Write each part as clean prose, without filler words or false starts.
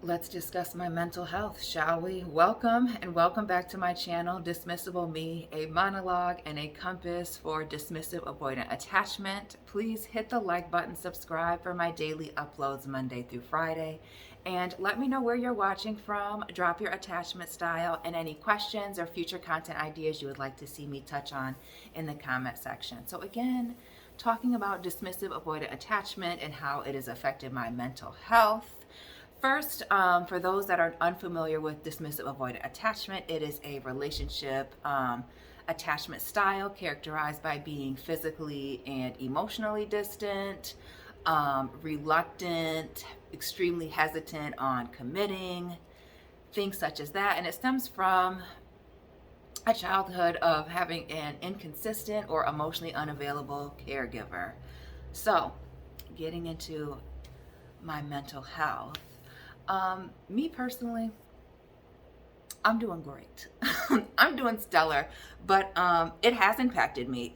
Let's discuss my mental health, shall we? Welcome and welcome back to my channel, Dismissible Me, a monologue and a compass for dismissive avoidant attachment. Please hit the like button, subscribe for my daily uploads Monday through Friday, and let me know where you're watching from. Drop your attachment style and any questions or future content ideas you would like to see me touch on in the comment section. So again, talking about dismissive avoidant attachment and how it has affected my mental health. First, for those that are unfamiliar with dismissive avoidant attachment, it is a relationship attachment style characterized by being physically and emotionally distant, reluctant, extremely hesitant on committing, things such as that. And it stems from a childhood of having an inconsistent or emotionally unavailable caregiver. So, getting into my mental health. Me personally, I'm doing great. I'm doing stellar, but it has impacted me.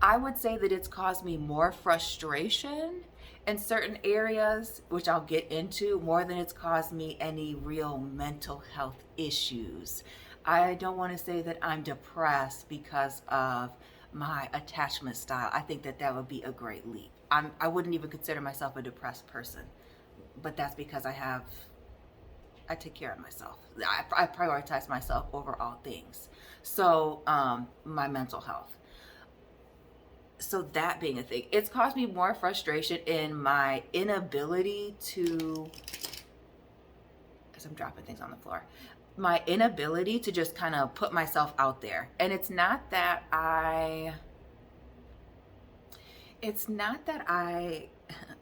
I would say that it's caused me more frustration in certain areas, which I'll get into, more than it's caused me any real mental health issues. I don't want to say that I'm depressed because of my attachment style. I think that would be a great leap. I wouldn't even consider myself a depressed person, but that's because I take care of myself. I prioritize myself over all things. So my mental health. So that being a thing, it's caused me more frustration in my inability to, as I'm dropping things on the floor, my inability to just kind of put myself out there. And it's not that I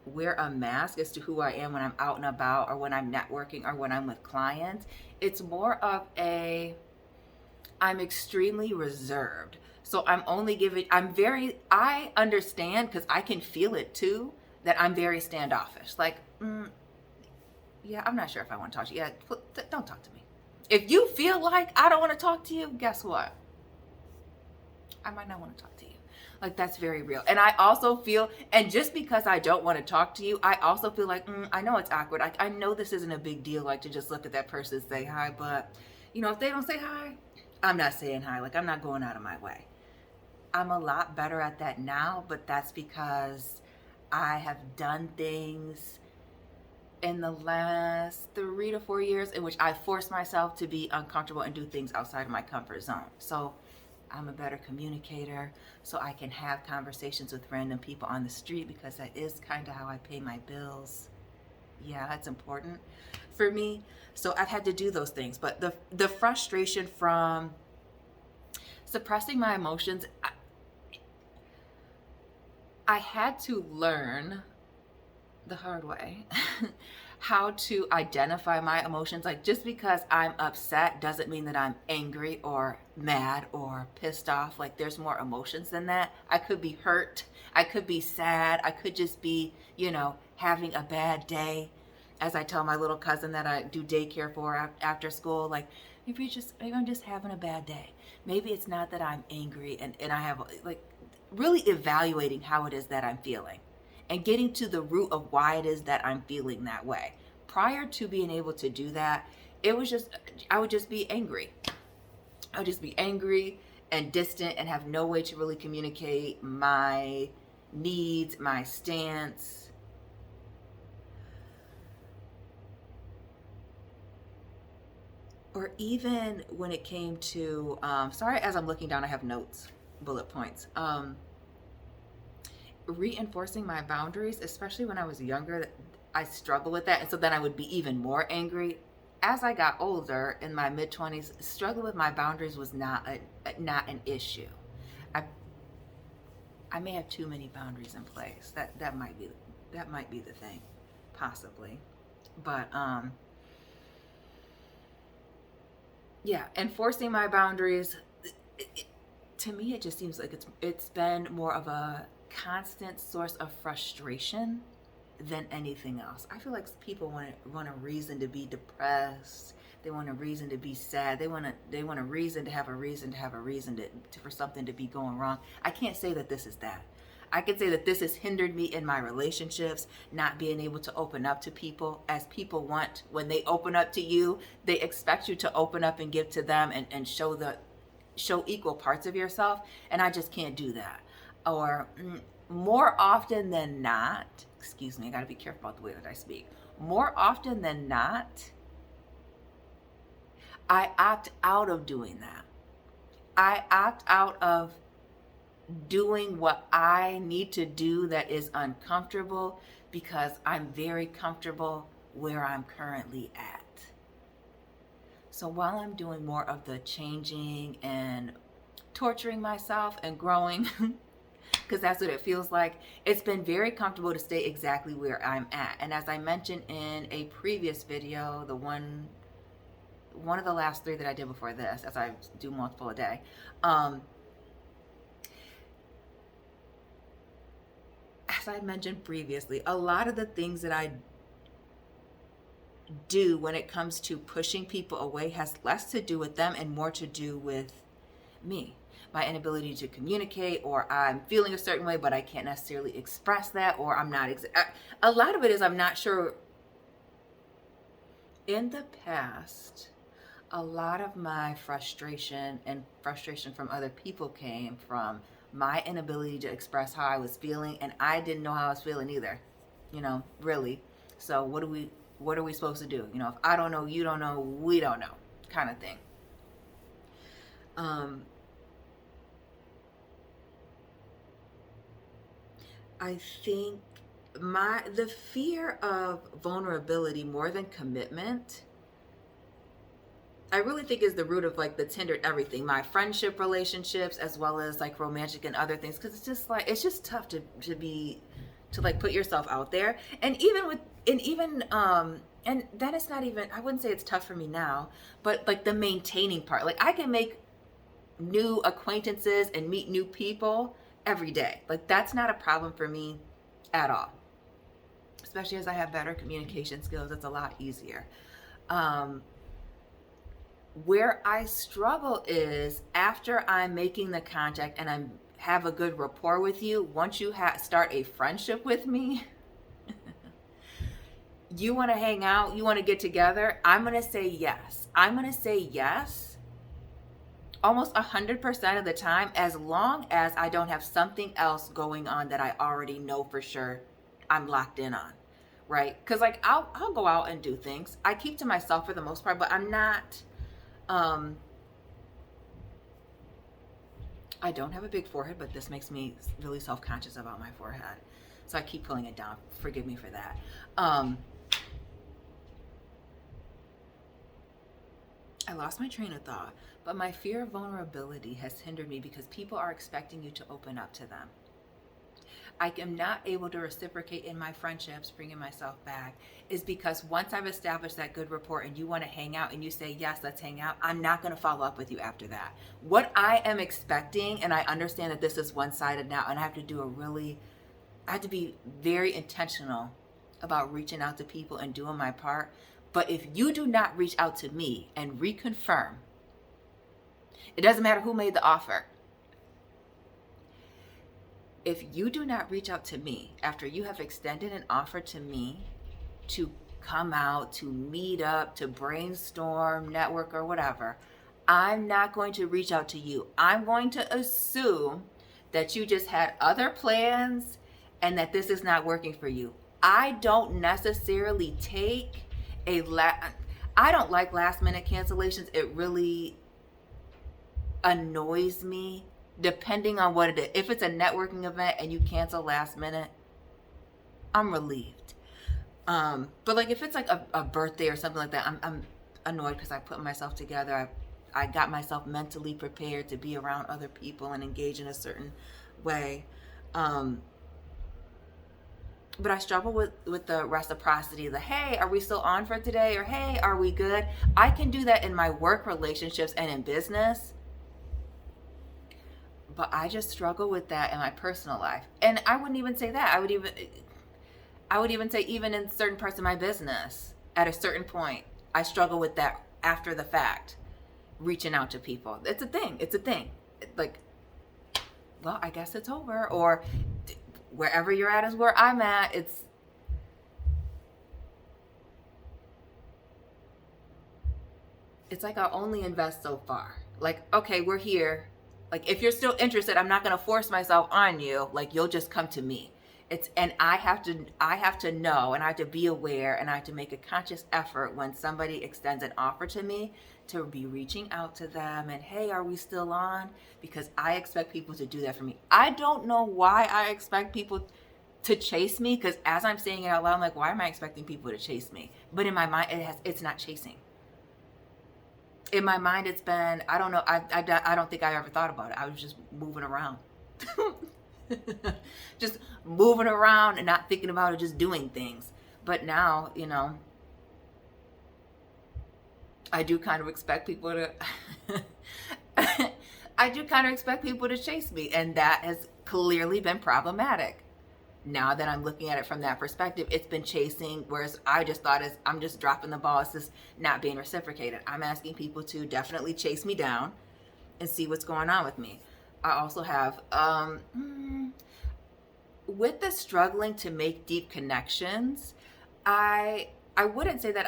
wear a mask as to who I am when I'm out and about or when I'm networking or when I'm with clients. It's more of I'm extremely reserved. So I understand, because I can feel it too, that I'm very standoffish. Like, yeah, I'm not sure if I want to talk to you. Yeah, don't talk to me. If you feel like I don't want to talk to you, guess what? I might not want to talk to you. Like, that's very real. And I also feel, and just because I don't want to talk to you, I also feel like, I know it's awkward. I know this isn't a big deal, like to just look at that person and say hi, but if they don't say hi, I'm not saying hi. Like, I'm not going out of my way. I'm a lot better at that now, but that's because I have done things in the last 3 to 4 years in which I forced myself to be uncomfortable and do things outside of my comfort zone. So I'm a better communicator, so I can have conversations with random people on the street, because that is kind of how I pay my bills. Yeah, it's important for me. So I've had to do those things. But the frustration from suppressing my emotions, I had to learn the hard way how to identify my emotions. Like, just because I'm upset doesn't mean that I'm angry or mad or pissed off. Like, there's more emotions than that. I could be hurt, I could be sad, I could just be having a bad day. As I tell my little cousin that I do daycare for after school, like, maybe I'm just having a bad day. Maybe it's not that I'm angry, and I have, like, really evaluating how it is that I'm feeling and getting to the root of why it is that I'm feeling that way. Prior to being able to do that, I would just be angry. I would just be angry and distant and have no way to really communicate my needs, my stance. Or even when it came to, sorry, as I'm looking down, I have notes, bullet points. Reinforcing my boundaries, especially when I was younger, I struggle with that. And so then I would be even more angry. As I got older, in my mid-20s, struggling with my boundaries was not an issue. I may have too many boundaries in place. That might be the thing, possibly. But yeah, enforcing my boundaries, to me, it just seems like it's been more of a constant source of frustration than anything else. I feel like people want a reason to be depressed. They want a reason to be sad. They want a reason to have a reason to have a reason for something to be going wrong. I can't say that this is that. I can say that this has hindered me in my relationships, not being able to open up to people as people want. When they open up to you, they expect you to open up and give to them and show equal parts of yourself. And I just can't do that. Or more often than not, excuse me, I got to be careful about the way that I speak. More often than not, I opt out of doing that. I opt out of doing what I need to do that is uncomfortable because I'm very comfortable where I'm currently at. So while I'm doing more of the changing and torturing myself and growing, because that's what it feels like, it's been very comfortable to stay exactly where I'm at. And as I mentioned in a previous video, the one of the last 3 that I did before this, as I do multiple a day, as I mentioned previously, a lot of the things that I do when it comes to pushing people away has less to do with them and more to do with me. My inability to communicate, or I'm feeling a certain way, but I can't necessarily express that, or I'm not, a lot of it is I'm not sure. In the past, a lot of my frustration and frustration from other people came from my inability to express how I was feeling, and I didn't know how I was feeling either, really. So what are we supposed to do? If I don't know, you don't know, we don't know, kind of thing. I think the fear of vulnerability more than commitment, I really think is the root of like that's hindered everything. My friendship relationships as well as like romantic and other things. Cause it's just tough to like put yourself out there. And and that is not even, I wouldn't say it's tough for me now, but like the maintaining part, like I can make new acquaintances and meet new people every day. Like that's not a problem for me at all. Especially as I have better communication skills, it's a lot easier. Where I struggle is after I'm making the contact and I have a good rapport with you, once you start a friendship with me, you want to hang out, you want to get together, I'm going to say yes. I'm going to say yes almost 100% of the time, as long as I don't have something else going on that I already know for sure I'm locked in on, right? Because like I'll go out and do things. I keep to myself for the most part, but I'm not... I don't have a big forehead, but this makes me really self-conscious about my forehead. So I keep pulling it down. Forgive me for that. I lost my train of thought, but my fear of vulnerability has hindered me because people are expecting you to open up to them. I am not able to reciprocate in my friendships, bringing myself back, is because once I've established that good rapport and you want to hang out and you say, yes, let's hang out, I'm not going to follow up with you after that. What I am expecting, and I understand that this is one-sided now, and I have to be very intentional about reaching out to people and doing my part. But if you do not reach out to me and reconfirm, it doesn't matter who made the offer. If you do not reach out to me after you have extended an offer to me to come out, to meet up, to brainstorm, network, or whatever, I'm not going to reach out to you. I'm going to assume that you just had other plans and that this is not working for you. I don't necessarily take I don't like last minute cancellations. It really annoys me. Depending on what it is. If it's a networking event and you cancel last minute, I'm relieved. But like if it's like a birthday or something like that, I'm annoyed because I put myself together. I got myself mentally prepared to be around other people and engage in a certain way. But I struggle with the reciprocity, the hey, are we still on for today? Or hey, are we good? I can do that in my work relationships and in business. But I just struggle with that in my personal life. And I wouldn't even say that. I would even say even in certain parts of my business, at a certain point, I struggle with that after the fact, reaching out to people. It's a thing. Like, well, I guess it's over. Or wherever you're at is where I'm at. It's like I only invest so far. Like, okay, we're here. Like, if you're still interested, I'm not going to force myself on you. Like, you'll just come to me. And I have to know, and I have to be aware, and I have to make a conscious effort when somebody extends an offer to me to be reaching out to them and, hey, are we still on? Because I expect people to do that for me. I don't know why I expect people to chase me, because as I'm saying it out loud, I'm like, why am I expecting people to chase me? But in my mind, it's not chasing. In my mind, it's been, I don't know, I don't think I ever thought about it. I was just moving around. Just moving around and not thinking about it, just doing things. But now, I do kind of expect people to I do kind of expect people to chase me, and that has clearly been problematic. Now that I'm looking at it from that perspective, it's been chasing, whereas I just thought I'm just dropping the ball. It's just not being reciprocated. I'm asking people to definitely chase me down and see what's going on with me. I also have, with the struggling to make deep connections, I wouldn't say that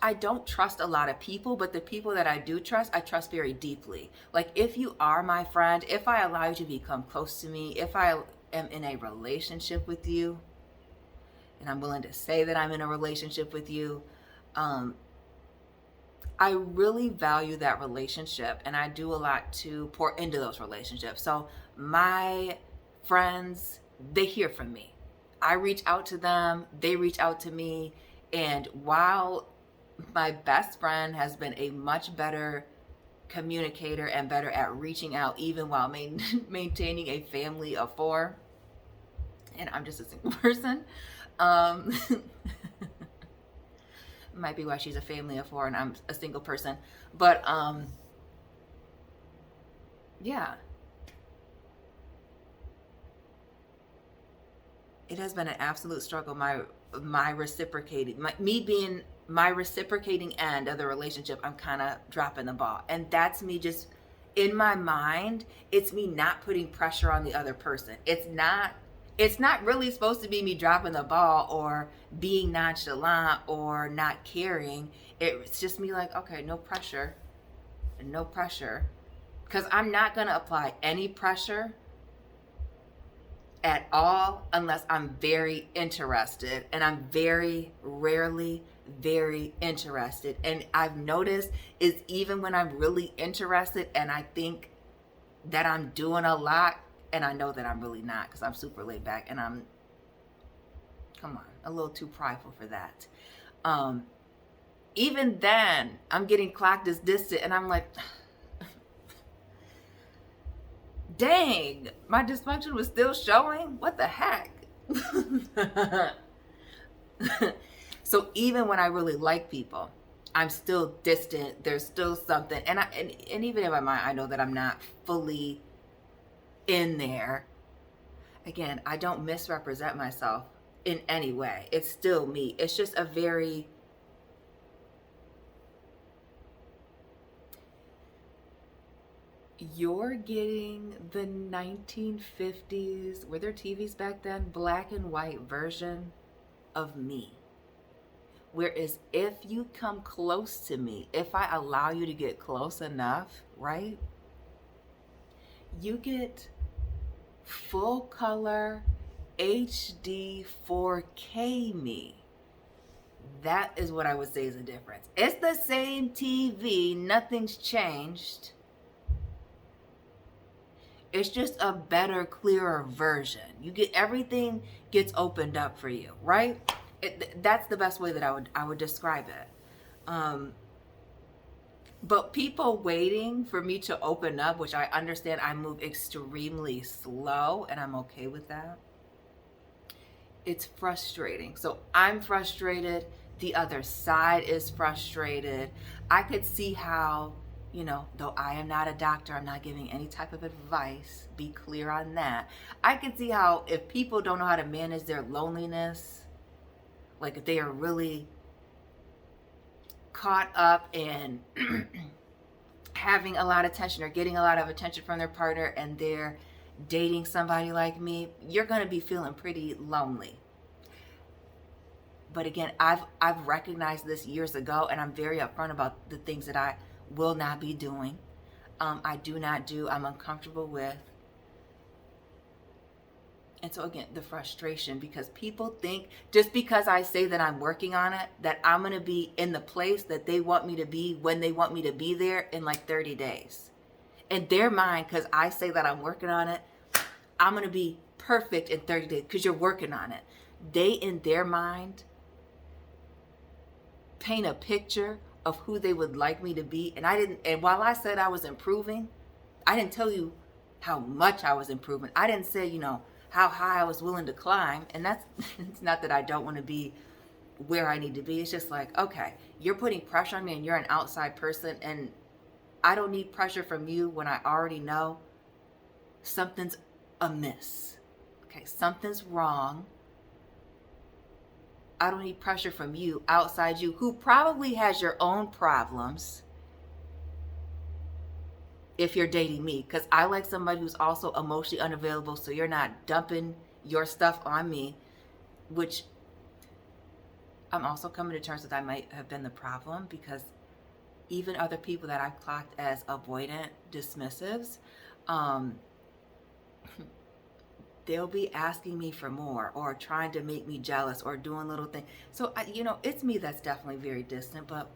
I don't trust a lot of people, but the people that I do trust, I trust very deeply. Like, if you are my friend, if I allow you to become close to me, if I am in a relationship with you, and I'm willing to say that I'm in a relationship with you, I really value that relationship, and I do a lot to pour into those relationships. So my friends, they hear from me. I reach out to them, they reach out to me, and while my best friend has been a much better communicator and better at reaching out even while maintaining a family of 4, and I'm just a single person. Might be why she's a family of 4 and I'm a single person. But yeah. It has been an absolute struggle. My reciprocating, me being my reciprocating end of the relationship, I'm kind of dropping the ball. And that's me just, in my mind, it's me not putting pressure on the other person. It's not really supposed to be me dropping the ball or being nonchalant or not caring. It's just me like, okay, no pressure. Because I'm not going to apply any pressure at all unless I'm very interested, and I'm very rarely very interested. And I've noticed is even when I'm really interested and I think that I'm doing a lot, and I know that I'm really not, because I'm super laid back and I'm, come on, a little too prideful for that. Even then I'm getting clocked as distant, and I'm like, dang, my dysfunction was still showing? What the heck? So even when I really like people, I'm still distant. There's still something. And even in my mind, I know that I'm not fully in there. Again, I don't misrepresent myself in any way. It's still me. It's just a very... You're getting the 1950s, were there TVs back then? Black and white version of me. Whereas if you come close to me, if I allow you to get close enough, right? You get full color HD 4K me. That is what I would say is the difference. It's the same TV, nothing's changed. It's just a better, clearer version. You get, everything gets opened up for you, right? That's the best way that I would describe it. But people waiting for me to open up, which I understand, I move extremely slow, and I'm okay with that. It's frustrating. So I'm frustrated. The other side is frustrated. I could see how, though I am not a doctor, I'm not giving any type of advice, be clear on that. I can see how if people don't know how to manage their loneliness, like if they are really caught up in having a lot of attention or getting a lot of attention from their partner, and they're dating somebody like me, you're going to be feeling pretty lonely. But again, I've recognized this years ago, and I'm very upfront about the things that I will not be doing. I do not do, I'm uncomfortable with. And so again, the frustration, because people think just because I say that I'm working on it, that I'm going to be in the place that they want me to be when they want me to be there in like 30 days. In their mind, because I say that I'm working on it, I'm going to be perfect in 30 days because you're working on it. They, in their mind, paint a picture of who they would like me to be. And while I said I was improving, I didn't tell you how much I was improving. I didn't say, how high I was willing to climb. And that's, it's not that I don't want to be where I need to be. It's just like, okay, you're putting pressure on me and you're an outside person, and I don't need pressure from you when I already know something's amiss. Okay, something's wrong. I don't need pressure from you, outside you, who probably has your own problems if you're dating me. Because I like somebody who's also emotionally unavailable, so you're not dumping your stuff on me, which I'm also coming to terms with I might have been the problem, because even other people that I've clocked as avoidant dismissives, they'll be asking me for more or trying to make me jealous or doing little things. So, it's me that's definitely very distant, but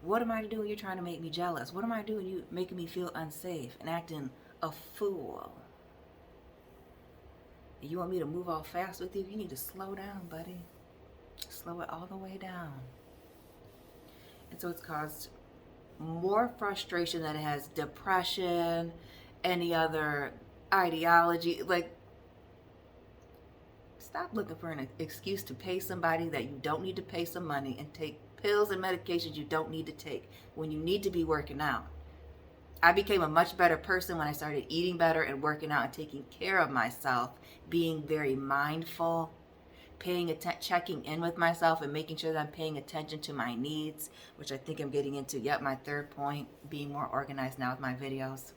what am I to do when you're trying to make me jealous? What am I doing you making me feel unsafe and acting a fool? You want me to move all fast with you? You need to slow down, buddy. Slow it all the way down. And so it's caused more frustration than it has depression, any other ideology. Like, stop looking for an excuse to pay somebody that you don't need to pay some money, and take pills and medications you don't need to take when you need to be working out. I became a much better person when I started eating better and working out and taking care of myself, being very mindful, checking in with myself and making sure that I'm paying attention to my needs, which I think I'm getting into yet my third point, being more organized now with my videos.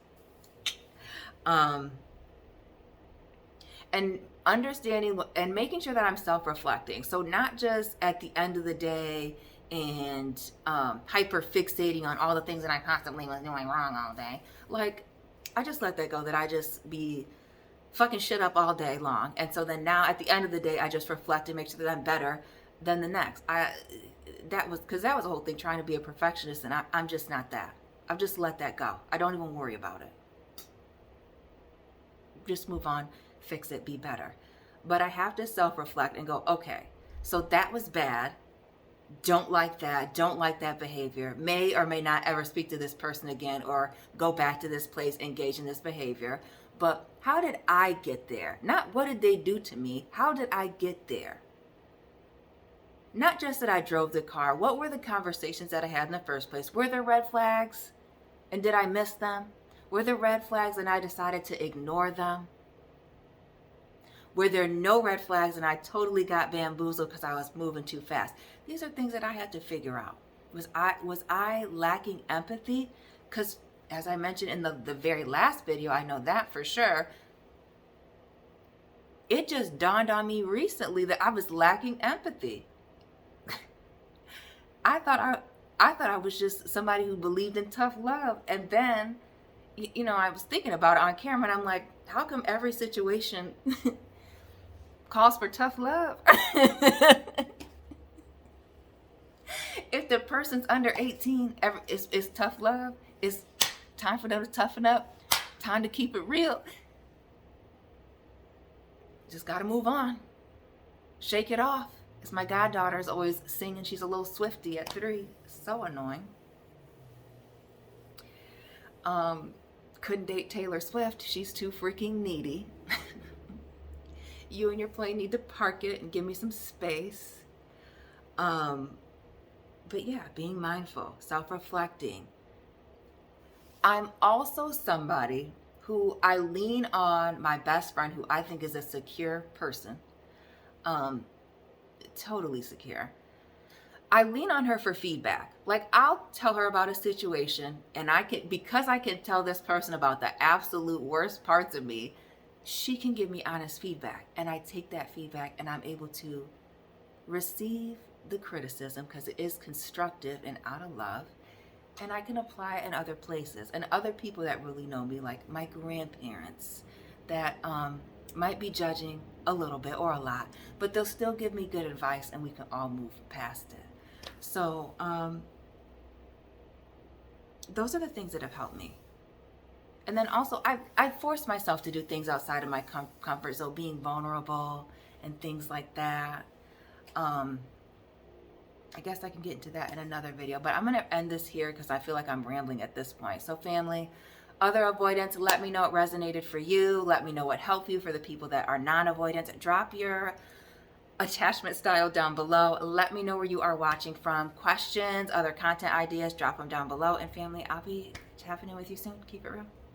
And understanding and making sure that I'm self-reflecting. So not just at the end of the day and hyper fixating on all the things that I constantly was doing wrong all day. Like, I just let that go, that I just be fucking shit up all day long. And so then now at the end of the day, I just reflect and make sure that I'm better than the next. That was the whole thing, trying to be a perfectionist, and I'm just not that. I've just let that go. I don't even worry about it. Just move on, fix it, be better. But I have to self-reflect and go, okay, so that was bad. Don't like that behavior. May or may not ever speak to this person again or go back to this place, engage in this behavior. But how did I get there? Not what did they do to me? How did I get there? Not just that I drove the car. What were the conversations that I had in the first place? Were there red flags? And did I miss them? Were there red flags and I decided to ignore them? Were there no red flags and I totally got bamboozled because I was moving too fast? These are things that I had to figure out. Was I lacking empathy? Because as I mentioned in the very last video, I know that for sure. It just dawned on me recently that I was lacking empathy. I thought I was just somebody who believed in tough love. And then, I was thinking about it on camera, and I'm like, how come every situation calls for tough love? If the person's under 18, it's tough love. It's time for them to toughen up. Time to keep it real. Just got to move on. Shake it off. As my goddaughter is always singing, she's a little Swiftie at 3. So annoying. Couldn't date Taylor Swift. She's too freaking needy. You and your plane need to park it and give me some space. But yeah, being mindful, self-reflecting. I'm also somebody who I lean on my best friend, who I think is a secure person. Totally secure. I lean on her for feedback. Like, I'll tell her about a situation, and because I can tell this person about the absolute worst parts of me, she can give me honest feedback, and I take that feedback and I'm able to receive the criticism because it is constructive and out of love, and I can apply it in other places and other people that really know me, like my grandparents that might be judging a little bit or a lot, but they'll still give me good advice and we can all move past it. So those are the things that have helped me. And then also I forced myself to do things outside of my comfort zone, being vulnerable and things like that. I guess I can get into that in another video, but I'm going to end this here because I feel like I'm rambling at this point. So family, other avoidants, let me know what resonated for you. Let me know what helped you. For the people that are non-avoidants, drop your attachment style down below. Let me know where you are watching from. Questions, other content ideas, drop them down below. And family, I'll be tapping in with you soon. Keep it real.